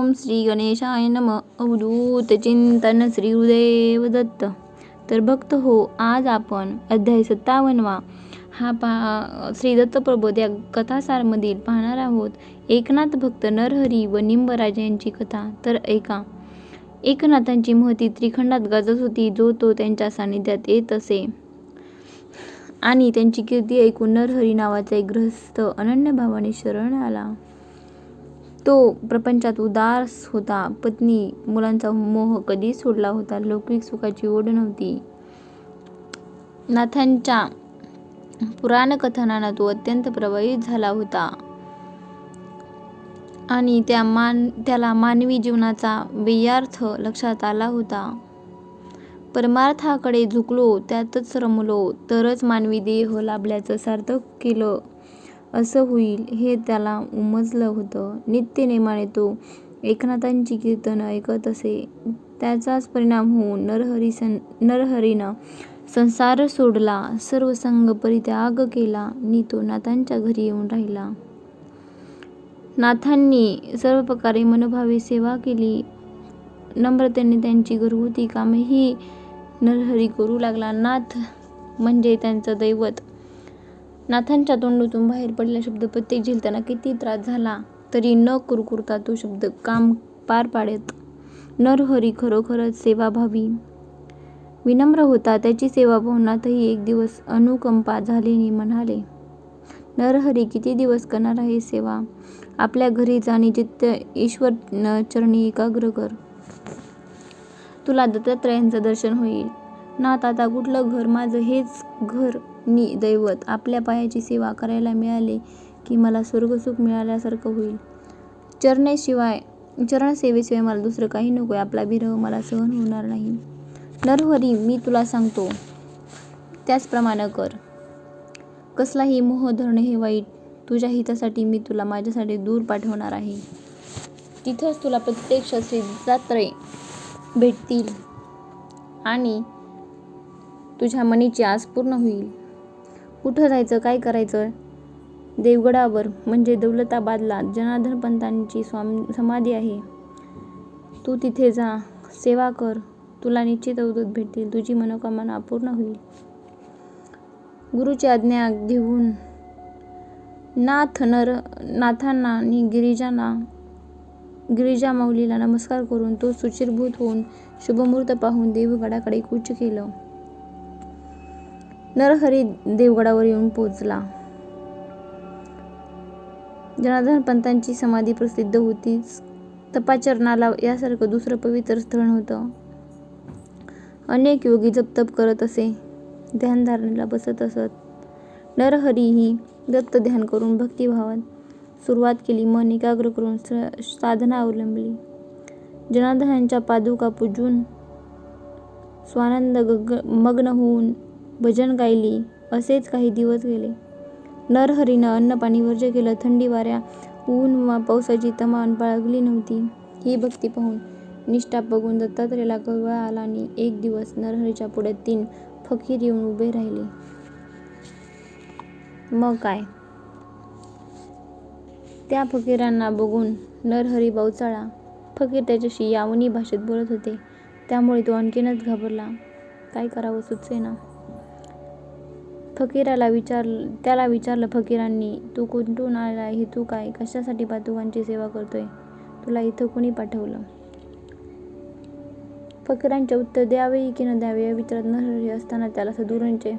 ओम श्री गणेशाय नमः. अवधूत चिंतन श्री गुरुदेव दत्त. तर भक्त हो, आज आपण अध्याय 57वा श्री दत्तप्रबोध या कथासारमधील पाहणार आहोत. एकनाथ भक्त नरहरी व निंबराज यांची कथा. तर एकनाथांची महती त्रिखंडात गाजत होती. जो तो त्यांच्या सानिध्यात येत असे आणि त्यांची कीर्ती ऐकून नरहरी नावाचा एक गृहस्थ अनन्य भावाने शरण आला. तो प्रपंचात उदास होता. पत्नी मुलांचा मोह कधीच सोडला होता. लौकिक सुखाची ओढ नव्हती. नाथांच्या पुराणकथनानं तो अत्यंत प्रभावित झाला होता आणि त्याला मानवी जीवनाचा वेयार्थ लक्षात आला होता. परमार्थाकडे झुकलो, त्यातच रमलो तरच मानवी देह लाभल्याचं सार्थक केलं असं होईल, हे त्याला उमजलं होतं. नित्यनेमाने तो एकनाथांची कीर्तन ऐकत असे. त्याचाच परिणाम होऊन नरहरीनं संसार सोडला, सर्व संग परित्याग केला नि तो नाथांच्या घरी येऊन राहिला. नाथांनी सर्व प्रकारे मनोभावे सेवा केली. नम्रतेने त्यांची घरगुती कामेही नरहरी करू लागला. नाथ म्हणजे त्यांचं दैवत. नाथांच्या तोंडूतून बाहेर पडलेला शब्द प्रत्येक झेलताना किती त्रास झाला तरी न कुरकुरता तो शब्द काम पार पाडत. नरहरी खरोखरच सेवाभावी विनम्र होता. त्याची सेवा पाहून नाथही एक दिवस अनुकंपा झाल्याने म्हणाले, नरहरी, किती दिवस करणार आहे सेवा? आपल्या घरी जा आणि चित्त ईश्वर चरणी एकाग्र कर. तुला दत्तात्रयांचं दर्शन होईल. नाथ, आता कुठलं घर? माझं हेच घर नि दैवत. आपल्या पायाची सेवा करायला मिळाले की मला स्वर्गसुख मिळाल्यासारखं होईल. चरणसेवेशिवाय मला दुसरं काही नकोय. आपला विरह मला सहन होणार नाही. नरहरी, मी तुला सांगतो त्याचप्रमाणे कर. कसलाही मोह धरणे हे वाईट. तुझ्या हितासाठी मी तुला माझ्यासाठी दूर पाठवणार आहे. तिथंच तुला प्रत्यक्ष श्री दत्तात्रय भेटतील आणि तुझ्या मनीची आस पूर्ण होईल. कुठं जायचं, काय करायचं? देवगडावर म्हणजे दौलताबादला जनार्दन पंतांची समाधी आहे. तू तिथे जा, सेवा कर. तुला निश्चित अवधूत भेटतील. तुझी मनोकामना पूर्ण होईल. गुरुची आज्ञा घेऊन नाथांना आणि गिरिजा माऊलीला नमस्कार करून तो शुचिर्भूत होऊन शुभमुहूर्त पाहून देवगडाकडे कूच केलं. नरहरी देवगडावर येऊन पोहोचला. जनार्दन पंतांची समाधी प्रसिद्ध होतीच. तपाचरणाला यासारखं दुसरं पवित्र स्थळ नव्हतं. अनेक योगी जपतप करत असे. ध्यानधारणेला बसत असत. नरहरीही दत्त ध्यान करून भक्तिभावात सुरुवात केली. मन एकाग्र करून साधना अवलंबली. जनार्दनांच्या पादुका पूजून स्वानंद मग्न होऊन भजन गायली. असेच काही दिवस गेले. नरहरीनं अन्नपाणी वर्ज्य केलं. थंडी, वाऱ्या, ऊन वा पावसाची तमान बाळगली नव्हती. ही भक्ती पाहून, निष्ठा बघून दत्तात्रयाला कळवळा आला आणि एक दिवस नरहरीच्या पुढे 3 फकीर येऊन उभे राहिले. मग काय? त्या फकीरांना बघून नरहरी बावचळला. फकीर त्याच्याशी यावनी भाषेत बोलत होते. त्यामुळे तो आणखीनच घाबरला. काय करावं सुचेना. त्याला विचारलं फकीरांनी, तू कुठून आलाय? हे तू काय? कशासाठी पादुकांची सेवा करतोय? तुला इथं कोणी पाठवलं? फकीरांचे उत्तर द्यावे की न द्यावे या विचारात नरहरी असताना त्याला सद्गुरूंचे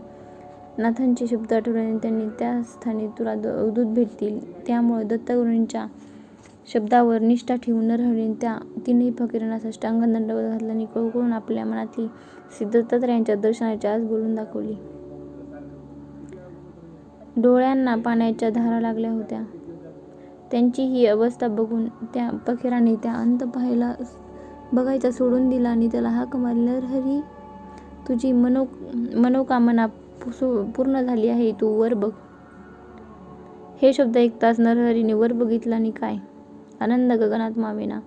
नाथांचे शब्द आठवले आणि त्यांनी त्या स्थानी तुला अवधूत भेटतील. त्यामुळे दत्तगुरूंच्या शब्दावर निष्ठा ठेवून नरहरीने त्या 3ही फकीरांना साष्टांग दंडवत घातला आणि कळकळून आपल्या मनातली श्री दत्तात्रयांच्या दर्शनाची आस बोलून दाखवली. डोळ्यांना पाण्याच्या धारा लागल्या होत्या. त्यांची ही अवस्था बघून त्या फकीरांनी त्या अंत बघायचा सोडून दिला आणि त्याला हाक मारली, नरहरी, तुझी मनोकामना पूर्ण झाली आहे. तू वर बघ. हे शब्द ऐकताच नरहरीने वर बघितलं आणि काय आनंद गगनात मावेना.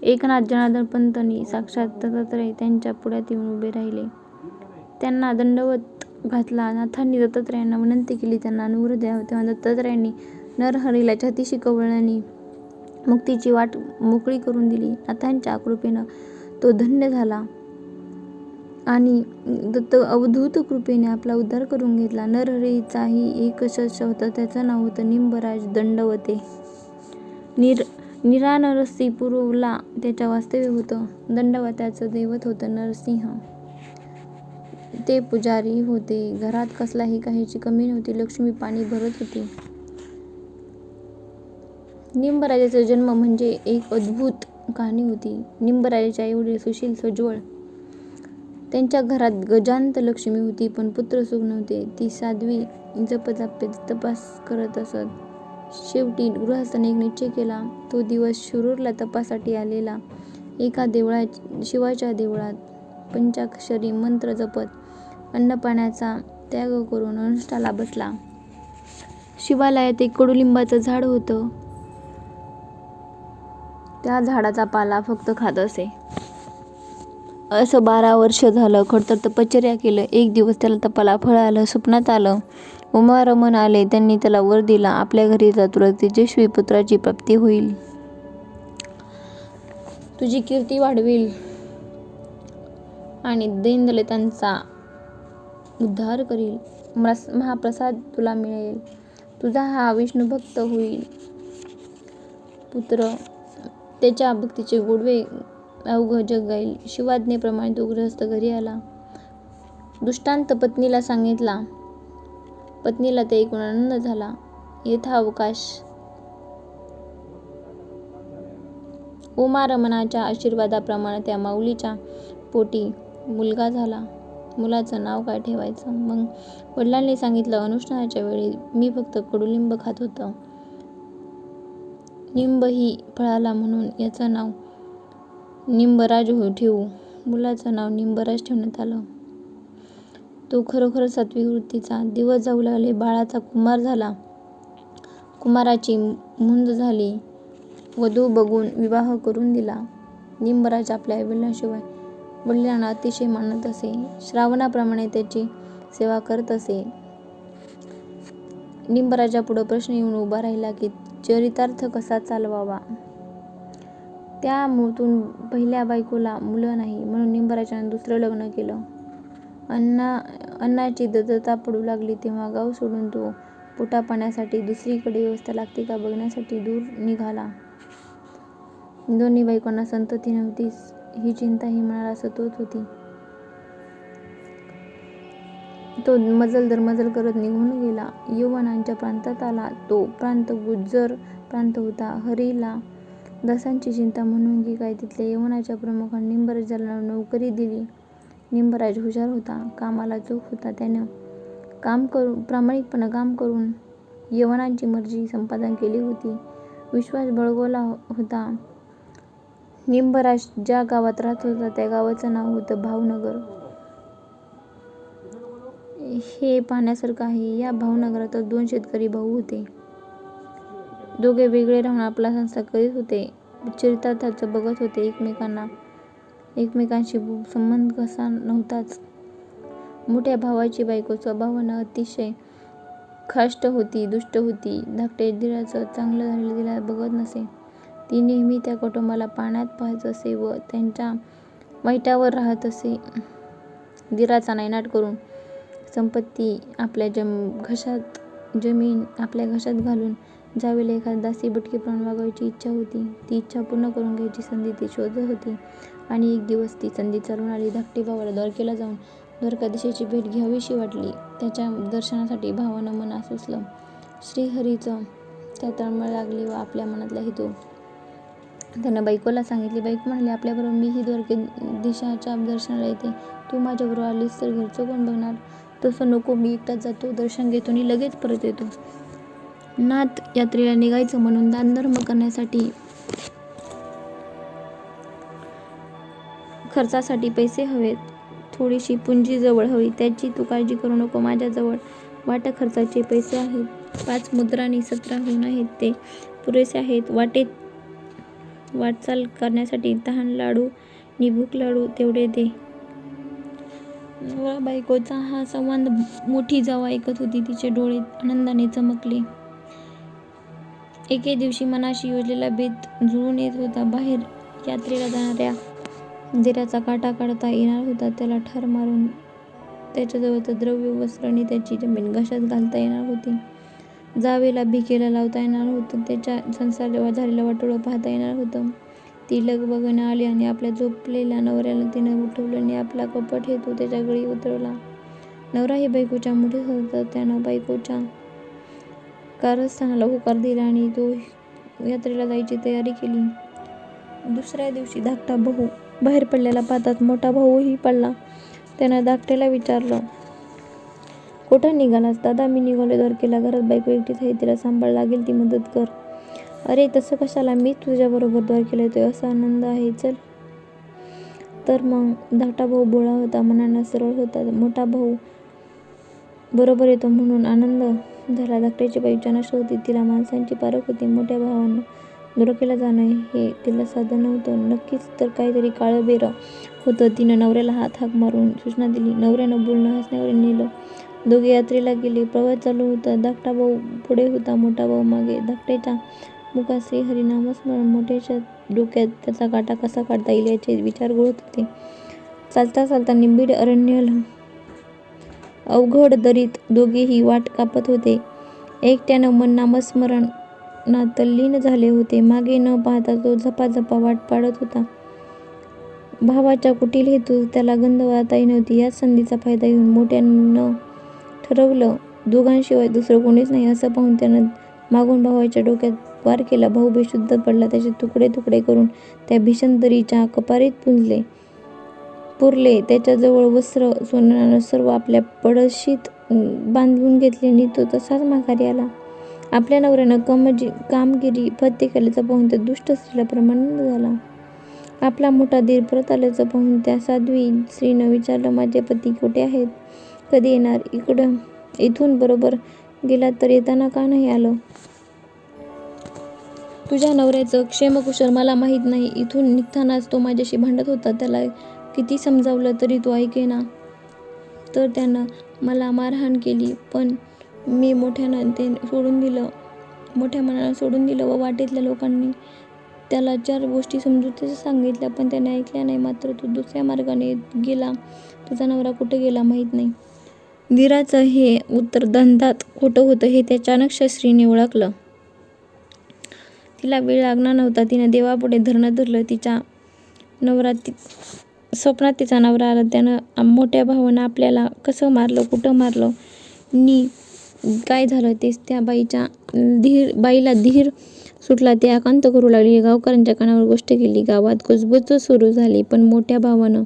एकनाथ जनार्दन पंत आणि साक्षात दत्तात्रय त्यांच्या पुढ्यात येऊन उभे राहिले. त्यांना दंडवत घातला. नाथांनी दत्तात्रयांना विनंती केली त्यांना अनुग्रह द्यावा. तेव्हा दत्तात्रयांनी नरहरीला छातीशी कवळल्याने मुक्तीची वाट मोकळी करून दिली. नाथांच्या कृपेनं तो धन्य झाला आणि अवधूत कृपेने आपला उद्धार करून घेतला. नरहरीचाही एक शिष्य होता, त्याचं नाव होतं निंबराज दंडवते. नरसिंहपूरला त्याच्या वास्तव्य होतं. दंडवत्याचं दैवत होतं नरसिंह. ते पुजारी होते. घरात कसलाही काहीची कमी नव्हती. लक्ष्मी पाणी भरत होती. निंबराजाचा जन्म म्हणजे एक अद्भुत कहाणी होती. निंबराजाचे आईवडील सुशील सज्वळ. त्यांच्या घरात गजांत लक्ष्मी होती, पण पुत्रसुख नव्हते. ती साध्वी जपजापे तपास करत असत. शेवटी गृहस्थाने एक निश्चय केला. तो दिवस शिरूरला तपासाठी आलेला. एका शिवाच्या देवळात पंचाक्षरी मंत्र जपत अन्नपाण्याचा त्याग करून अनुष्ठानाला बसला. शिवालयात एक कडुलिंबाचं झाड होतं. त्या झाडाचा पाला फक्त खात असे. असं 12 वर्ष झालं. खडतर तपश्चर्या केलं. एक दिवस त्याला तपाला फळ आलं. स्वप्नात आलं. उमारमण आले. त्यांनी त्याला वर दिला, आपल्या घरी जा, तुला तेजस्वी पुत्राची प्राप्ती होईल. तुझी कीर्ती वाढवेल आणि दीनदलितांचा उद्धार करील. महाप्रसाद तुला मिळेल. तुझा हा विष्णुभक्त होईल पुत्र. त्याच्या भक्तीचे गोडवे अवघं जग गाईल. शिवाज्ञेप्रमाणे तो गृहस्थ घरी आला. दृष्टांत पत्नीला सांगितला. पत्नीला ते ऐकून आनंद झाला. यथावकाश उमारमणाच्या आशीर्वादाप्रमाणे त्या माऊलीच्या पोटी मुलगा झाला. मुलाचं नाव काय ठेवायचं? मग वडिलांनी सांगितलं, अनुष्ठानाच्या वेळी मी फक्त कडुलिंब खात होतो. निंबही फळाला म्हणून याचं नाव निंबराज ठेवू. मुलाचं नाव निंबराज ठेवण्यात आलं. तो खरोखर सात्विक वृत्तीचा. दिवस जाऊ लागले. बाळाचा कुमार झाला. कुमाराची मुंज झाली. वधू बघून विवाह करून दिला. निंबराज आपल्या आईवडिलांशिवाय वडिलांना अतिशय मानत असे. श्रावणाप्रमाणे त्याची सेवा करत असे. निंबराजापुढं प्रश्न येऊन उभा राहिला की चरितार्थ कसा चालवावा. त्या मूळतून पहिल्या बायकोला मुलं नाही, म्हणून निंबराजाने दुसरं लग्न केलं. अन्नाची दत्तता पडू लागली तेव्हा गाव सोडून तो पोटापाण्यासाठी दुसरीकडे व्यवस्था लागते का बघण्यासाठी दूर निघाला. दोन्ही बायकोंना संतती नव्हतीच, ही चिंताही मनाला सतवत होती. तो मजल दरमजल करत निघून गेला. यवनांच्या प्रांतात आला. तो प्रांत गुज्जर प्रांत होता. हरीला दासांची चिंता म्हणून की काय, तिथल्या यवनाच्या प्रमुखाने निंबराजाला नोकरी दिली. निंबराज हुशार होता, कामाला चोख होता. त्यानं प्रामाणिकपणे काम करून यवनांची मर्जी संपादन केली होती. विश्वास बळगवला होता. निंबराज ज्या गावात राहत होता त्या गावाचं नाव होतं भावनगर. हे पाहण्यासारखं आहे. या भावनगरातच 2 शेतकरी भाऊ होते. दोघे वेगळे राहून आपला संसार करीत होते. चरितार्थाचं बघत होते. एकमेकांशी संबंध कसा नव्हताच. मोठ्या भावाची बायको स्वभावानं अतिशय खाष्ट होती, दुष्ट होती. धाकट्या दिराचं चांगलं झालेलं तिला बघत नसे. ती नेहमी त्या कुटुंबाला पाण्यात पाहत असे व त्यांच्या वाईटावर राहत असे. दिराचा नायनाट करून संपत्ती आपल्या जमीन आपल्या घशात घालून जावेला एखाद्या दासी भटकीप्रमाणे वागवायची इच्छा होती. ती इच्छा पूर्ण करून घ्यायची संधी ती शोधत होती आणि एक दिवस ती संधी चालून आली. धाकटी भावाला द्वारकेला जाऊन द्वारकाधीशाची भेट घ्यावीशी वाटली. त्याच्या दर्शनासाठी भावानं मन आसुसलं. श्रीहरीचं त्या तळमळ लागली व आपल्या मनातला हेतू त्यानं बायकोला सांगितली. बायको म्हणाली, आपल्याबरोबर मीही द्वारकाधीशाच्या दर्शनाला येते. तू माझ्याबरोबर आलीस तर घरचं कोण बघणार? तसं नको, मी एकटाच जातो, दर्शन घेतो आणि लगेच परत येतो. नाथ यात्रेला निघायचं म्हणून दानधर्म करण्यासाठी खर्चासाठी पैसे हवेत. थोडीशी पुंजी जवळ हवी. त्याची तू काळजी करू नको. माझ्याजवळ वाटा खर्चाचे पैसे आहेत. 5 मुद्रांनी 17 होऊन आहेत. ते पुरेसे आहेत. वाटेत वाटचाल करण्यासाठी तहान लाडू नि भूक लाडू तेवढे दे. नवरा बायकोचा हा संवाद मोठी जावा ऐकत होती. तिचे डोळे आनंदाने चमकले. एके दिवशी मनाशी योजलेला बेत जुळून येत होता. बाहेर यात्रेला जाणाऱ्या दिराचा काटा काढता येणार होता. त्याला ठार मारून त्याच्याजवळचं द्रव्य वस्त्र आणि त्याची जमीन घशात घालता येणार होती. जावेला भिकेला लावता येणार होतं. त्याच्या संसार झालेलं वाटोळं पाहता येणार होतं. ती लगबगीने आली आणि आपल्या झोपलेल्या नवऱ्याला तिनं उठवलं आणि आपला कपट हेतू त्याच्या गळी उतरवला. नवराही बायकोच्या मुठीत होता. त्यानं बायकोच्या कारस्थानाला होकार दिला आणि तो यात्रेला जायची तयारी केली. दुसऱ्या दिवशी धाकटा भाऊ बाहेर पडलेला पाहताच मोठा भाऊही पडला. त्यानं धाकट्याला विचारलं, कुठं निघालास? दादा, मी निघालो द्वारकेला. घरात बायको एकटीच आहे, तिला सांभाळ लागेल ती मदत कर. अरे तसं कशाला, मी तुझ्याबरोबर द्वारकेला येतोय, असा आनंद आहे, चल. तर मग धाकटा भाऊ बोळा होता, मनानं सरळ होता. मोठा भाऊ बरोबर येतो म्हणून आनंद झाला. धाकट्याची बाई चाणाक्ष होती, तिला माणसांची पारख होती. मोठ्या भावानं द्वारकेला जाणं हे तिला साधं नव्हतं. नक्कीच तर काहीतरी काळबेरं होतं. तिनं नवऱ्याला हाक मारून सूचना दिली. नवऱ्यानं बोलणं हसण्यावर नेलं. दोघे यात्रेला गेले. प्रवास चालू होता. धाकटा भाऊ पुढे होता, मोठा भाऊ मागे. धाकट्याच्या मुखात श्रीहरी नामस्मरण, मोठ्याच्या डोक्यात त्याचा काटा कसा काढता येईल याचे विचार घोळत होते. चालता चालता निबिड अरण्य आलं. अवघड दरीत दोघेही वाट कापत होते. एकट्यानं मन नामस्मरणात तल्लीन झाले होते. मागे न पाहता तो झपाझपा वाट पाडत होता. भावाच्या कुटील हेतू त्याला गंध वाळता नव्हती. याच संधीचा फायदा घेऊन मोठ्यानं ठरवलं, दोघांशिवाय दुसरं कोणीच नाही असं पाहून त्यानं मागून भावाच्या डोक्यात वार केला. भाऊ बेशुद्ध पडला. त्याचे तुकडे तुकडे करून त्या भीषण दरीच्या कपारीत पुरले. त्याच्याजवळ वस्त्र सोन्यानं सर्व आपल्या पडशीत बांधून घेतले आणि तो तसाच माघारी आला. आपल्या नवऱ्यानं कामगिरी फत्ते केल्याचं पाहून त्या दुष्ट स्त्रीला परमानंद झाला. आपला मोठा दीर परत आल्याचं पाहून त्या साध्वी स्त्रीनं विचारलं, माझे पती कुठे आहेत? कधी येणार? इथून बरोबर गेला तर येताना का नाही आलं? तुझ्या नवऱ्याचं क्षेमकुशल मला माहीत नाही. इथून निघतानाच तो माझ्याशी भांडत होता. त्याला किती समजावलं तरी तो ऐकेना. तर त्यानं मला मारहाण केली. पण मी मोठ्या मनानं सोडून दिलं व वाटेतल्या लोकांनी त्याला 4 गोष्टी समजून सांगितल्या, पण त्याने ऐकल्या नाही. मात्र तो दुसऱ्या मार्गाने गेला. तुझा नवरा कुठे गेला माहीत नाही. दीराचं हे उत्तर धंदात खोटं होतं हे त्या चाणक्य स्त्रीने ओळखलं. तिला वेळ लागणार नव्हता. तिनं देवापुढे धरणं धरलं. स्वप्नात तिचा नवरा आला. त्यानं मोठ्या भावानं आपल्याला कसं मारलं, कुठं मारलं नि काय झालं तेच त्या बाईला धीर सुटला. ती आकांत करू लागली. गावकऱ्यांच्या कानावर गोष्ट गेली. गावात कुजबुज सुरू झाली. पण मोठ्या भावानं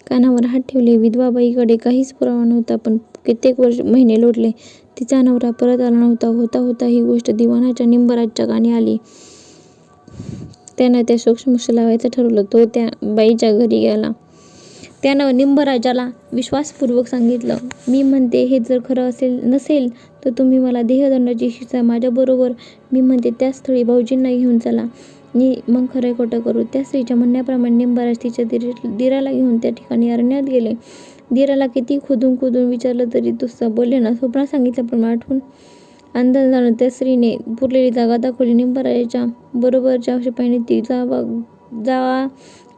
कानावर हात ठेवले. विधवा बाईकडे काहीच पुरावा नव्हता. पण कित्येक महिने लोटले. तिचा नवरा परत आला नव्हता. होता ही गोष्ट दिवाणाच्या निंबराजच्या कानी आली. त्यानं त्या सोक्षमोक्ष लावायचं ठरवलं. तो त्या बाईच्या घरी गेला. त्यानं निंबराजाला विश्वासपूर्वक सांगितलं, मी म्हणते हे जर खरं नसेल तर तुम्ही मला देहदंडाची शिक्षा माझ्याबरोबर मी म्हणते त्याच स्थळी भाऊजींना घेऊन चला आणि मग खरं खोटं करू. त्या स्त्रीच्या म्हणण्याप्रमाणे निंबराज तिच्या दीराला घेऊन त्या ठिकाणी अरण्यात गेले. दीराला किती खोदून विचारलं तरी तो बोलले ना. स्वप्नात सांगितल्याप्रमाणे आठवून अंदाज जाणून त्या स्त्रीने पुरलेली जागा दाखवली. निंबराजाच्या बरोबरच्या शिपाईने ती जावा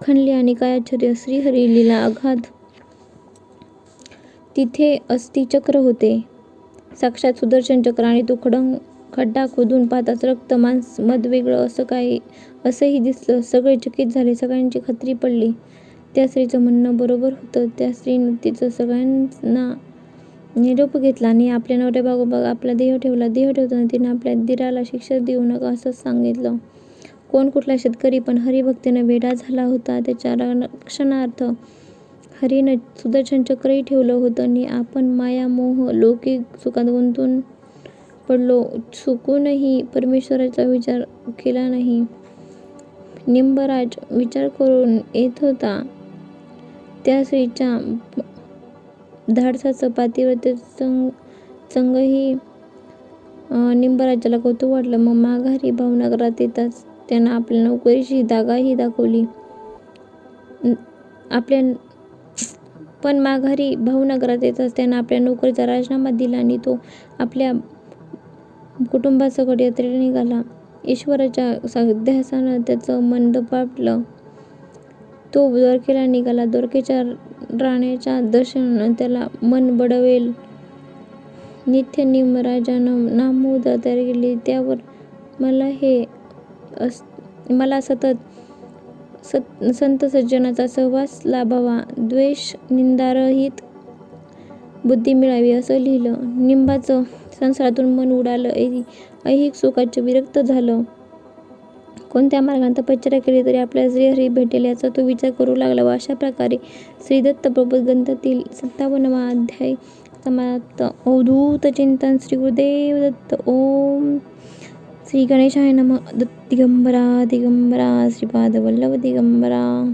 खणली आणि काय आश्चर्य, श्रीहरीला अगाध तिथे अस्थिचक्र होते, साक्षात सुदर्शन चक्र. आणि तो खड्डा खोदून पाहताच रक्त मांस मध वेगळं असंही दिसलं. सगळे चकित झाले. सगळ्यांची खात्री पडली. त्या स्त्रीचं म्हणणं बरोबर होतं. त्या स्त्रीनं तिचं सगळ्यांना निरोप घेतला आणि आपल्या नवऱ्याबाबत आपला देह ठेवला. देह ठेवताना तिनं आपल्या दीराला शिक्षा देऊ नका असंच सांगितलं. कोण कुठला शेतकरी पण हरिभक्तीनं वेडा झाला होता. त्याच्या रक्षणार्थ हरीनं सुदर्शन चक्रही ठेवलं होतं आणि आपण मायामोह लौकिक सुखात गुंतून पडलो. चुकूनही परमेश्वराचा विचार केला नाही. निंबराज विचार करून येत होता. त्या स्त्रीच्या धाडसाचं पातिव्रत्याचं चंगही निंबराजाला कौतुक वाटलं. मग माघारी भावनगरात येताच त्यानं आपल्या नोकरीची धागाही दाखवली. पण माघारी भावनगरात येताच त्यानं आपल्या नोकरीचा राजीनामा दिला आणि तो आपल्या कुटुंबासकट यात्रेला निघाला. ईश्वराच्या ध्यासानं त्याचं मन दपापलं. तो द्वारकेला निघाला. द्वारकेच्या राण्याच्या दर्शनानं त्याला मन बळावेल. नित्य निमराजानं नाममुद्रा तयार केली. त्यावर मला सतत संत सज्जनाचा सहवास लाभावा, द्वेष निंदारहित बुद्धी मिळावी असं लिहिलं. निंबाचं संसारातून मन उडालं. ऐहिक सुखाचे विरक्त झालं. कोणत्या मार्गाने तपश्चर्या केली तरी आपल्याला श्रीहरी भेटेल याचा तो विचार करू लागला व अशा प्रकारे श्रीदत्त प्रबोध ग्रंथातील 57वा अध्याय समाप्त. अवधूत चिंतन श्री गुरुदेव दत्त. ओम श्री गणेशाय नमः. दत्त दिगंबरा दिगंबरा श्रीपाद वल्लभ दिगंबरा.